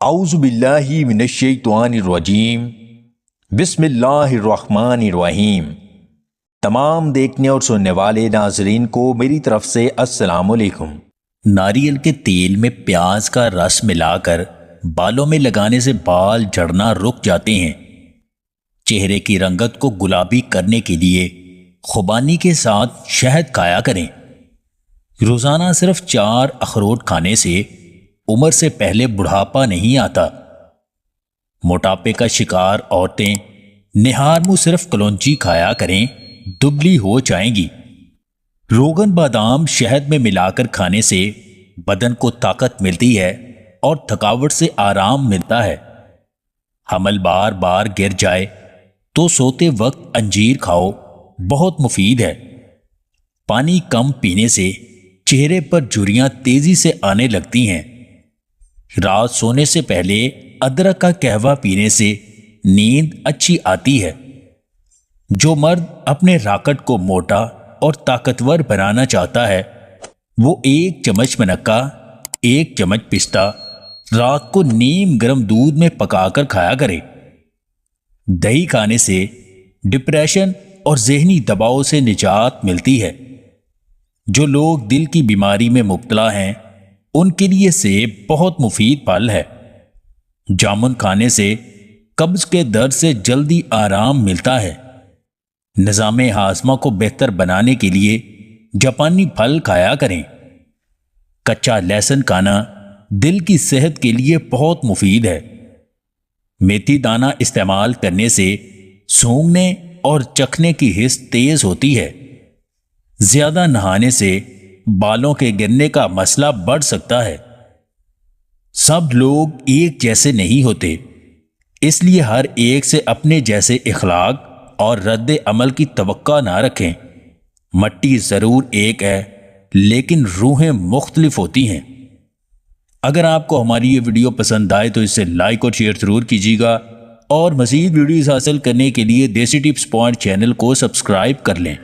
اعوذ باللہ من الشیطان الرجیم بسم اللہ الرحمن الرحیم۔ تمام دیکھنے اور سننے والے ناظرین کو میری طرف سے السلام علیکم۔ ناریل کے تیل میں پیاز کا رس ملا کر بالوں میں لگانے سے بال جھڑنا رک جاتے ہیں۔ چہرے کی رنگت کو گلابی کرنے کے لیے خوبانی کے ساتھ شہد کھایا کریں۔ روزانہ صرف 4 اخروٹ کھانے سے عمر سے پہلے بڑھاپا نہیں آتا۔ موٹاپے کا شکار عورتیں نہار منہ صرف کلونچی کھایا کریں، دبلی ہو جائیں گی۔ روغن بادام شہد میں ملا کر کھانے سے بدن کو طاقت ملتی ہے اور تھکاوٹ سے آرام ملتا ہے۔ حمل بار بار گر جائے تو سوتے وقت انجیر کھاؤ، بہت مفید ہے۔ پانی کم پینے سے چہرے پر جھریاں تیزی سے آنے لگتی ہیں۔ رات سونے سے پہلے ادرک کا قہوہ پینے سے نیند اچھی آتی ہے۔ جو مرد اپنے راکٹ کو موٹا اور طاقتور بنانا چاہتا ہے وہ 1 چمچ منقہ، 1 چمچ پستہ رات کو نیم گرم دودھ میں پکا کر کھایا کرے۔ دہی کھانے سے ڈپریشن اور ذہنی دباؤ سے نجات ملتی ہے۔ جو لوگ دل کی بیماری میں مبتلا ہیں ان کے لیے سیب بہت مفید پھل ہے۔ جامن کھانے سے قبض کے درد سے جلدی آرام ملتا ہے۔ نظام ہاضمہ کو بہتر بنانے کے لیے جاپانی پھل کھایا کریں۔ کچا لہسن کھانا دل کی صحت کے لیے بہت مفید ہے۔ میتھی دانہ استعمال کرنے سے سونگھنے اور چکھنے کی حس تیز ہوتی ہے۔ زیادہ نہانے سے بالوں کے گرنے کا مسئلہ بڑھ سکتا ہے۔ سب لوگ ایک جیسے نہیں ہوتے، اس لیے ہر ایک سے اپنے جیسے اخلاق اور رد عمل کی توقع نہ رکھیں۔ مٹی ضرور ایک ہے لیکن روحیں مختلف ہوتی ہیں۔ اگر آپ کو ہماری یہ ویڈیو پسند آئے تو اسے لائک اور شیئر ضرور کیجیے گا، اور مزید ویڈیوز حاصل کرنے کے لیے دیسی ٹپس پوائنٹ چینل کو سبسکرائب کر لیں۔